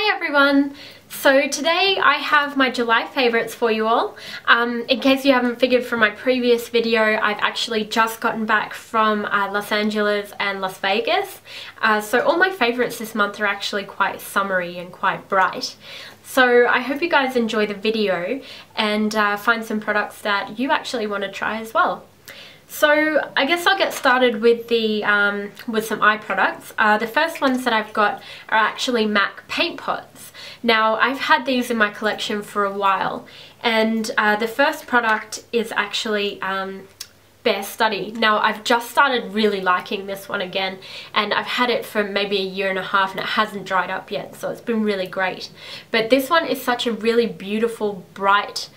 Hi everyone! So today I have my July favourites for you all. In case you haven't figured from my previous video, I've actually just gotten back from Los Angeles and Las Vegas. So all my favourites this month are actually quite summery and quite bright. So I hope you guys enjoy the video and find some products that you actually want to try as well. So I guess I'll get started with the with some eye products. The first ones that I've got are actually MAC paint pots. Now I've had these in my collection for a while, and the first product is actually Bare Study. Now I've just started really liking this one again, and I've had it for maybe a year and a half and it hasn't dried up yet, so it's been really great. But this one is such a really beautiful, bright,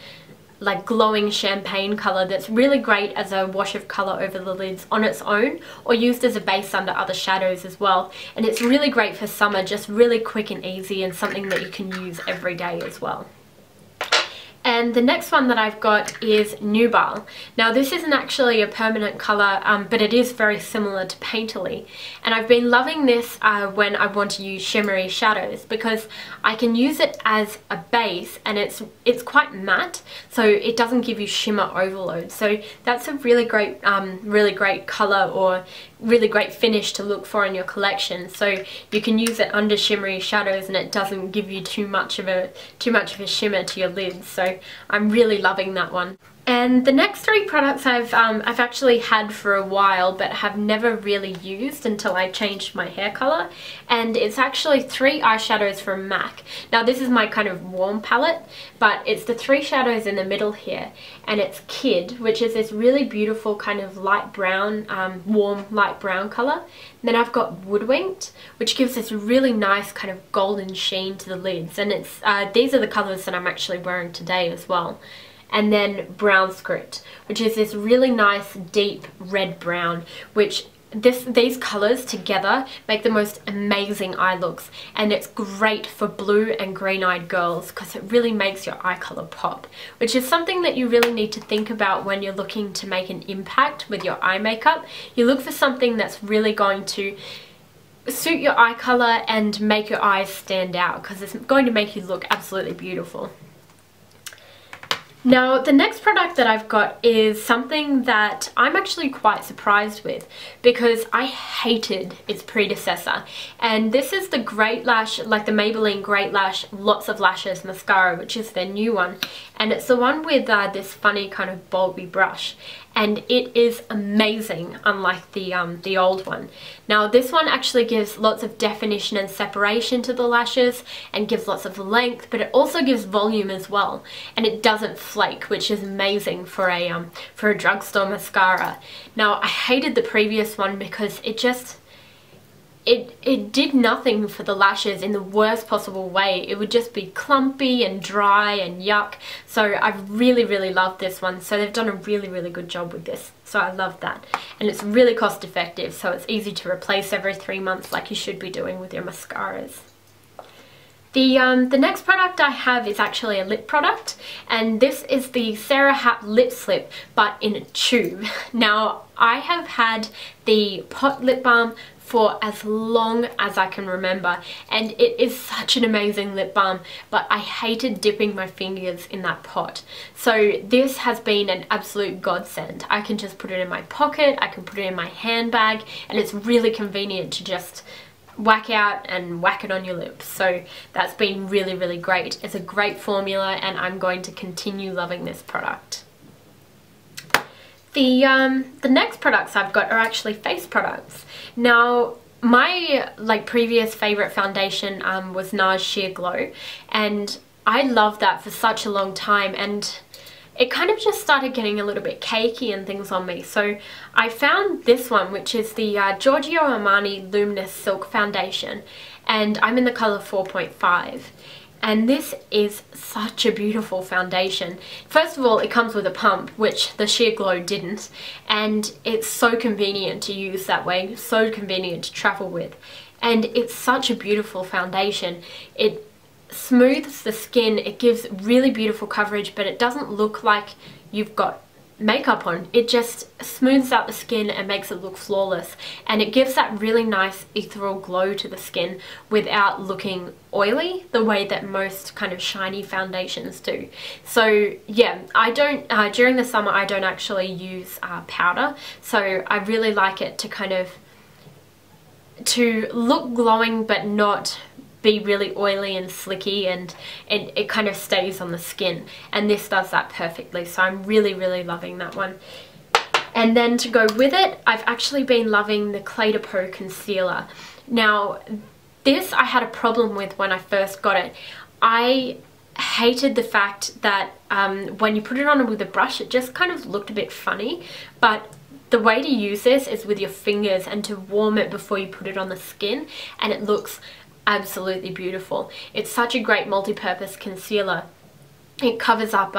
like glowing champagne colour that's really great as a wash of colour over the lids on its own, or used as a base under other shadows as well. And it's really great for summer, just really quick and easy, and something that you can use every day as well. And the next one that I've got is Nubile. Now this isn't actually a permanent colour, but it is very similar to Painterly. And I've been loving this when I want to use shimmery shadows, because I can use it as a base and it's quite matte, so it doesn't give you shimmer overload. So that's a really great colour, or really great finish to look for in your collection. So you can use it under shimmery shadows and it doesn't give you too much of a shimmer to your lids. So I'm really loving that one. And the next three products I've actually had for a while but have never really used until I changed my hair colour, and it's actually three eyeshadows from MAC. Now this is my kind of warm palette, but it's the three shadows in the middle here, and it's Kid, which is this really beautiful kind of light brown, warm light brown colour. Then I've got Woodwinked, which gives this really nice kind of golden sheen to the lids, and it's these are the colours that I'm actually wearing today as well. And then Brown Script, which is this really nice deep red brown, which these colours together make the most amazing eye looks, and it's great for blue and green-eyed girls because it really makes your eye colour pop, which is something that you really need to think about when you're looking to make an impact with your eye makeup. You look for something that's really going to suit your eye colour and make your eyes stand out, because it's going to make you look absolutely beautiful. Now the next product that I've got is something that I'm actually quite surprised with, because I hated its predecessor, and this is the Great Lash, like the Maybelline Great Lash Lots of Lashes mascara, which is their new one, and it's the one with this funny kind of bulby brush, and it is amazing, unlike the old one. Now this one actually gives lots of definition and separation to the lashes and gives lots of length, but it also gives volume as well, and it doesn't flake, which is amazing for a drugstore mascara. Now I hated the previous one because it just it did nothing for the lashes in the worst possible way. It would just be clumpy and dry and yuck. So I really loved this one. So they've done a really good job with this. So I love that. And it's really cost effective, so it's easy to replace every 3 months like you should be doing with your mascaras. The next product I have is actually a lip product, and this is the Sara Happ lip slip, but in a tube. Now I have had the pot lip balm for as long as I can remember, and it is such an amazing lip balm, but I hated dipping my fingers in that pot. So this has been an absolute godsend. I can just put it in my pocket, I can put it in my handbag, and it's really convenient to just whack out and whack it on your lips. So that's been really great. It's a great formula, and I'm going to continue loving this product. The next products I've got are actually face products. Now my previous favourite foundation was NARS Sheer Glow, and I loved that for such a long time, and it kind of just started getting a little bit cakey and things on me. So I found this one, which is the Giorgio Armani Luminous Silk Foundation, and I'm in the colour 4.5. And this is such a beautiful foundation. First of all, it comes with a pump, which the Sheer Glow didn't, and it's so convenient to use that way, so convenient to travel with. And it's such a beautiful foundation. It smooths the skin, it gives really beautiful coverage, but it doesn't look like you've got makeup on. It just smooths out the skin and makes it look flawless, and it gives that really nice ethereal glow to the skin without looking oily the way that most kind of shiny foundations do. So yeah, I don't during the summer I don't actually use powder, so I really like it to kind of look glowing but not be really oily and slicky, and it kind of stays on the skin, and this does that perfectly. So I'm really loving that one. And then to go with it, I've actually been loving the Clé de Peau concealer. Now this I had a problem with when I first got it. I hated the fact that when you put it on with a brush it just kind of looked a bit funny, but the way to use this is with your fingers and to warm it before you put it on the skin, and it looks absolutely beautiful. It's such a great multi-purpose concealer. It covers up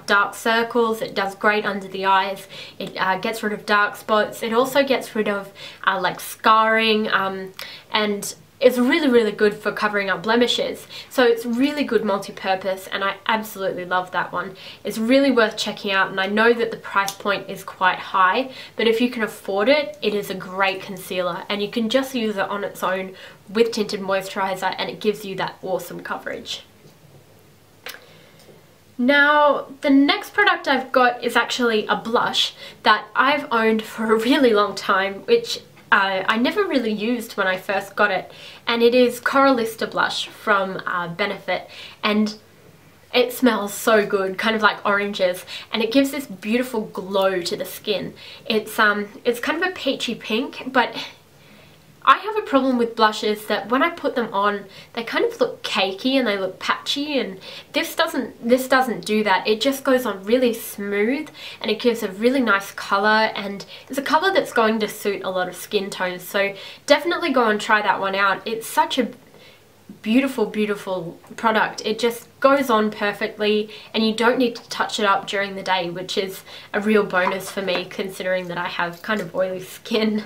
dark circles, it does great under the eyes, it gets rid of dark spots, it also gets rid of like scarring, and it's really good for covering up blemishes. So it's really good multi-purpose, and I absolutely love that one. It's really worth checking out, and I know that the price point is quite high, but if you can afford it, it is a great concealer, and you can just use it on its own with tinted moisturizer and it gives you that awesome coverage. Now the next product I've got is actually a blush that I've owned for a really long time, which I never really used when I first got it, and it is Coralista blush from Benefit, and it smells so good, kind of like oranges, and it gives this beautiful glow to the skin. It's kind of a peachy pink, but I have a problem with blushes that when I put them on, they kind of look cakey and they look patchy, and this doesn't do that. It just goes on really smooth, and it gives a really nice colour, and it's a colour that's going to suit a lot of skin tones. So definitely go and try that one out. It's such a beautiful product. It just goes on perfectly, and you don't need to touch it up during the day, which is a real bonus for me considering that I have kind of oily skin.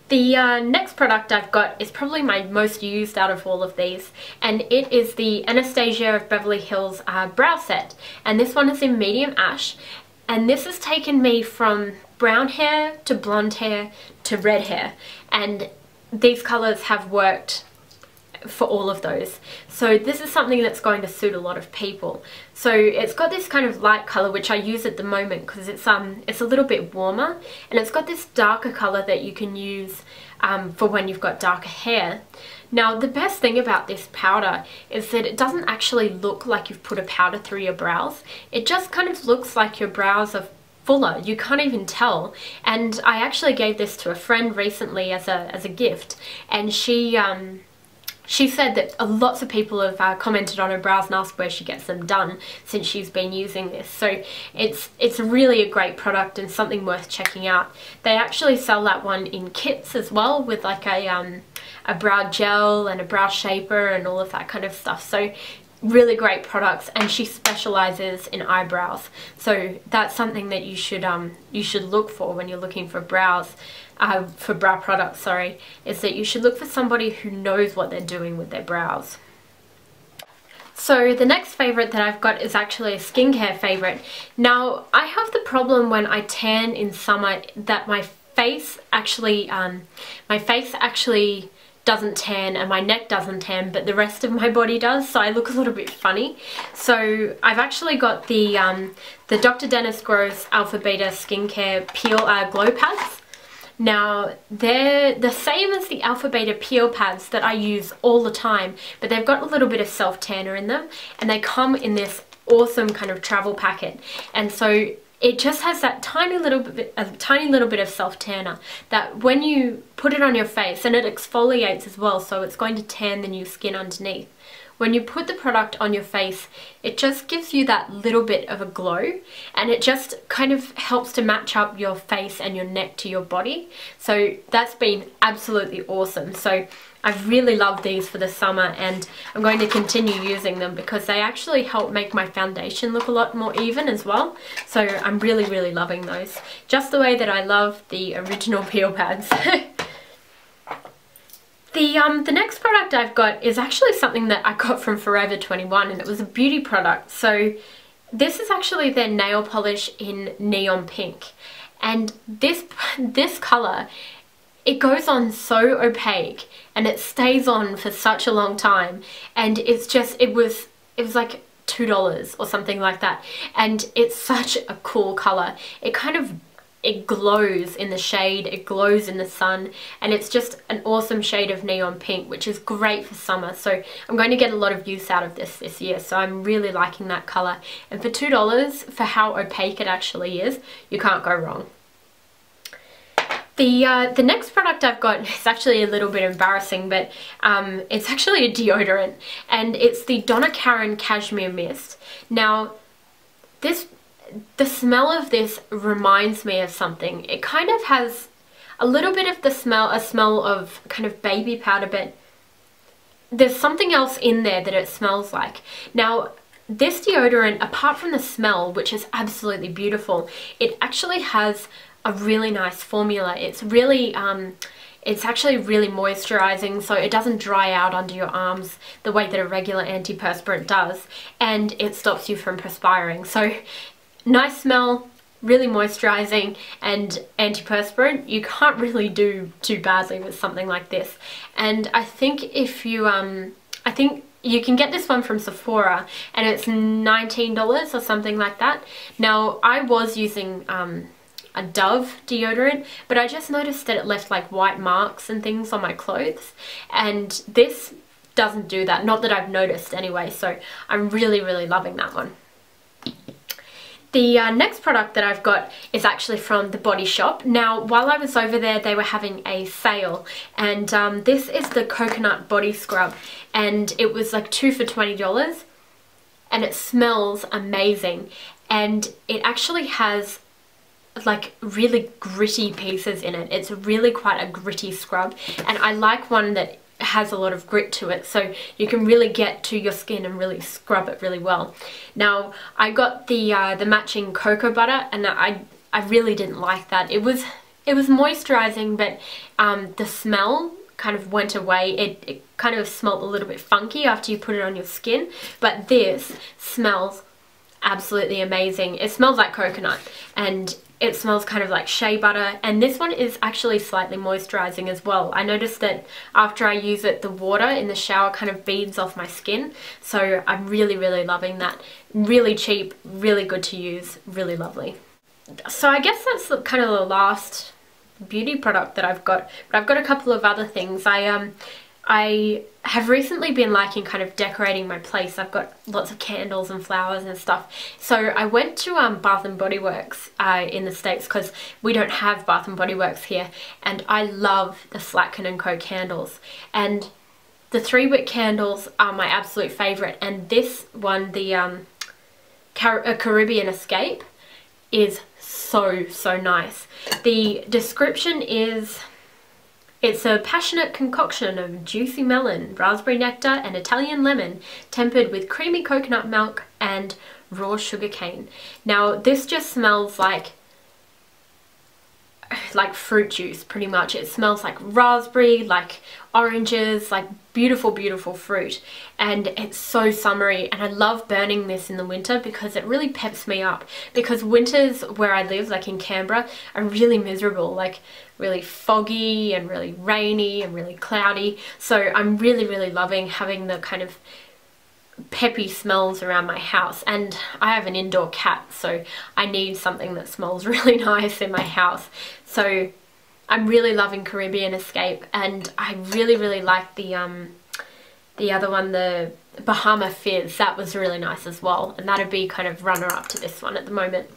The next product I've got is probably my most used out of all of these, and it is the Anastasia of Beverly Hills brow set, and this one is in medium ash, and this has taken me from brown hair to blonde hair to red hair, and these colours have worked for all of those. So this is something that's going to suit a lot of people. So it's got this kind of light colour, which I use at the moment because it's a little bit warmer, and it's got this darker colour that you can use for when you've got darker hair. Now the best thing about this powder is that it doesn't actually look like you've put a powder through your brows. It just kind of looks like your brows are fuller. You can't even tell. And I actually gave this to a friend recently as a gift, and she said that lots of people have commented on her brows and asked where she gets them done since she's been using this. So it's really a great product and something worth checking out. They actually sell that one in kits as well, with like a brow gel and a brow shaper and all of that kind of stuff. So really great products, and she specializes in eyebrows. So that's something that you should look for when you're looking for brow products, sorry, is that you should look for somebody who knows what they're doing with their brows. So the next favourite that I've got is actually a skincare favourite. Now I have the problem when I tan in summer that my face actually doesn't tan and my neck doesn't tan, but the rest of my body does, so I look a little bit funny. So I've actually got the Dr. Dennis Gross Alpha Beta Skincare Peel Glow Pads. Now they're the same as the Alpha Beta Peel Pads that I use all the time, but they've got a little bit of self-tanner in them, and they come in this awesome kind of travel packet, and so it just has that tiny little bit of self-tanner that when you put it on your face, and it exfoliates as well, so it's going to tan the new skin underneath. When you put the product on your face, it just gives you that little bit of a glow, and it just kind of helps to match up your face and your neck to your body. So that's been absolutely awesome. So I've really loved these for the summer, and I'm going to continue using them because they actually help make my foundation look a lot more even as well. So I'm really loving those, just the way that I love the original peel pads. The next product I've got is actually something that I got from Forever 21, and it was a beauty product. So this is actually their nail polish in neon pink, and this colour, it goes on so opaque and it stays on for such a long time, and it's just, it was like $2 or something like that, and it's such a cool colour. It glows in the shade, it glows in the sun, and it's just an awesome shade of neon pink, which is great for summer. So I'm going to get a lot of use out of this year, so I'm really liking that colour. And for $2, for how opaque it actually is, you can't go wrong. The next product I've got is actually a little bit embarrassing, but it's actually a deodorant, and it's the Donna Karan Cashmere Mist. Now, the smell of this reminds me of something. It kind of has a little bit of a smell of kind of baby powder, but there's something else in there that it smells like. Now, this deodorant, apart from the smell, which is absolutely beautiful, it actually has a really nice formula. It's really it's actually really moisturizing, so it doesn't dry out under your arms the way that a regular antiperspirant does, and it stops you from perspiring. So nice smell, really moisturizing, and antiperspirant. You can't really do too badly with something like this. And I think if you I think you can get this one from Sephora, and it's $19 or something like that. Now, I was using a Dove deodorant, but I just noticed that it left like white marks and things on my clothes, and this doesn't do that, not that I've noticed anyway, so I'm really loving that one. The next product that I've got is actually from the Body Shop. Now, while I was over there, they were having a sale, and this is the coconut body scrub, and it was like 2 for $20, and it smells amazing, and it actually has like really gritty pieces in it. It's really quite a gritty scrub, and I like one that has a lot of grit to it, so you can really get to your skin and really scrub it really well. Now, I got the matching cocoa butter, and I really didn't like that. It was moisturizing, but the smell kind of went away. It kind of smelled a little bit funky after you put it on your skin, but this smells absolutely amazing. It smells like coconut, and it smells kind of like shea butter, and this one is actually slightly moisturizing as well. I noticed that after I use it, the water in the shower kind of beads off my skin, so I'm really loving that. Really cheap, really good to use, really lovely. So I guess that's kind of the last beauty product that I've got, but I've got a couple of other things. I have recently been liking kind of decorating my place. I've got lots of candles and flowers and stuff. So I went to Bath and Body Works in the States, because we don't have Bath and Body Works here, and I love the Slatkin and Co candles. And the 3-wick candles are my absolute favorite, and this one, the Caribbean Escape, is so nice. The description is: it's a passionate concoction of juicy melon, raspberry nectar, and Italian lemon, tempered with creamy coconut milk and raw sugar cane. Now, this just smells like fruit juice, pretty much. It smells like raspberry, like oranges, like beautiful fruit, and it's so summery, and I love burning this in the winter because it really peps me up, because winters where I live, like in Canberra, are really miserable, like really foggy and really rainy and really cloudy. So I'm really loving having the kind of peppy smells around my house, and I have an indoor cat, so I need something that smells really nice in my house. So I'm really loving Caribbean Escape, and I really like the other one, the Bahama Fizz. That was really nice as well, and that'd be kind of runner up to this one at the moment.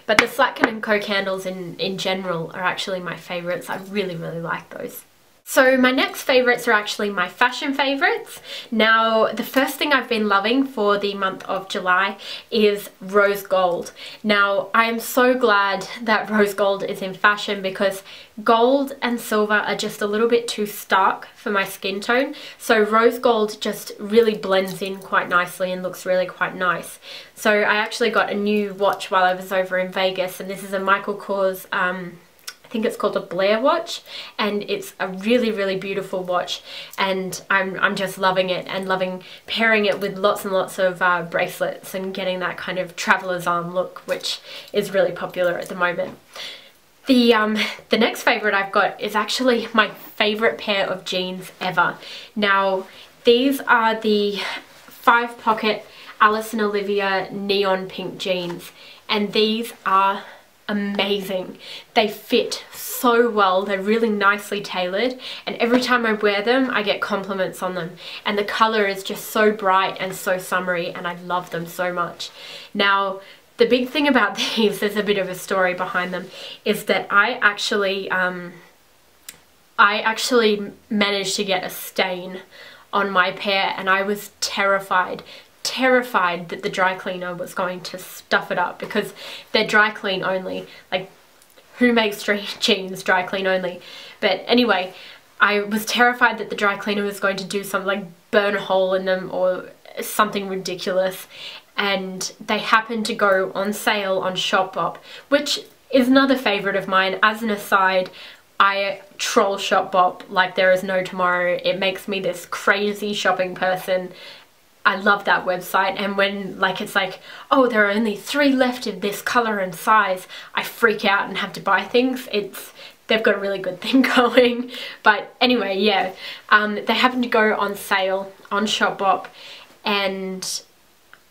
But the Slatkin and Co candles in general are actually my favourites. I really like those. So my next favourites are actually my fashion favourites. Now, the first thing I've been loving for the month of July is rose gold. Now, I am so glad that rose gold is in fashion, because gold and silver are just a little bit too stark for my skin tone. So rose gold just really blends in quite nicely and looks really quite nice. So I actually got a new watch while I was over in Vegas, and this is a Michael Kors I think it's called a Blair watch, and it's a really beautiful watch, and I'm just loving it and loving pairing it with lots and lots of bracelets and getting that kind of traveler's arm look, which is really popular at the moment. The next favourite I've got is actually my favourite pair of jeans ever. Now, these are the 5-pocket Alice and Olivia neon pink jeans, and these are amazing. They fit so well, they're really nicely tailored, and every time I wear them I get compliments on them, and the colour is just so bright and so summery, and I love them so much. Now, the big thing about these, there's a bit of a story behind them, is that I actually managed to get a stain on my pair, and I was terrified that the dry cleaner was going to stuff it up, because they're dry clean only. Like, who makes jeans dry clean only? But anyway, I was terrified that the dry cleaner was going to do something like burn a hole in them or something ridiculous, and they happened to go on sale on Shopbop, which is another favourite of mine. As an aside, I troll Shopbop like there is no tomorrow. It makes me this crazy shopping person. I love that website, and when it's like, oh, there are only 3 left of this colour and size, I freak out and have to buy things. They've got a really good thing going. But anyway, yeah, they happened to go on sale on Shopbop, and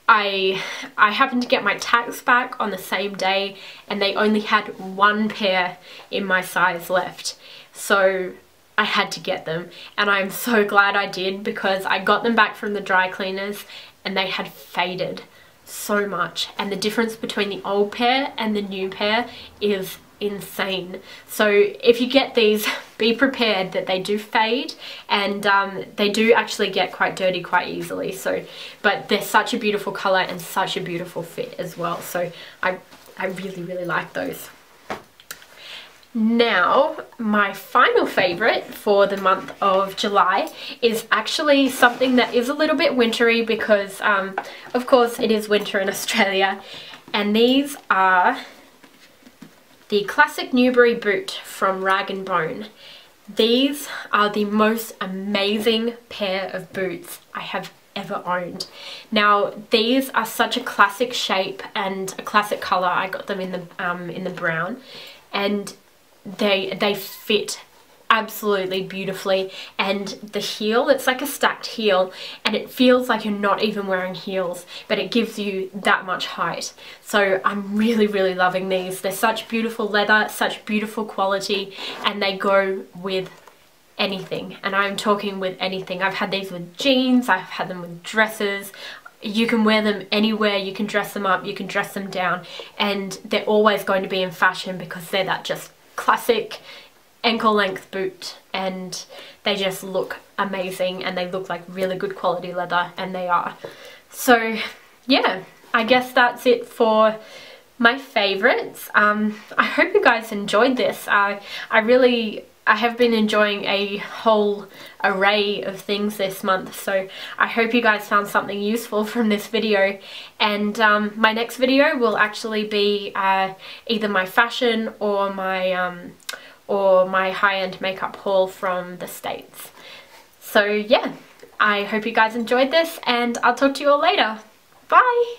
I happened to get my tax back on the same day, and they only had 1 pair in my size left. So I had to get them, and I'm so glad I did, because I got them back from the dry cleaners and they had faded so much, and the difference between the old pair and the new pair is insane. So if you get these, be prepared that they do fade, and they do actually get quite dirty quite easily. So, but they're such a beautiful colour and such a beautiful fit as well, so I really like those. Now, my final favourite for the month of July is actually something that is a little bit wintry, because of course it is winter in Australia, and these are the classic Newbury boot from Rag & Bone. These are the most amazing pair of boots I have ever owned. Now, these are such a classic shape and a classic colour. I got them in the brown, and they fit absolutely beautifully, and the heel, it's like a stacked heel, and it feels like you're not even wearing heels, but it gives you that much height. So I'm really loving these. They're such beautiful leather, such beautiful quality, and they go with anything, and I'm talking with anything. I've had these with jeans, I've had them with dresses. You can wear them anywhere, you can dress them up, you can dress them down, and they're always going to be in fashion because they're that just classic ankle length boot, and they just look amazing, and they look like really good quality leather, and they are. So yeah, I guess that's it for my favorites. I hope you guys enjoyed this. I have been enjoying a whole array of things this month, so I hope you guys found something useful from this video. And my next video will actually be either my fashion or my high-end makeup haul from the States. So yeah, I hope you guys enjoyed this, and I'll talk to you all later. Bye!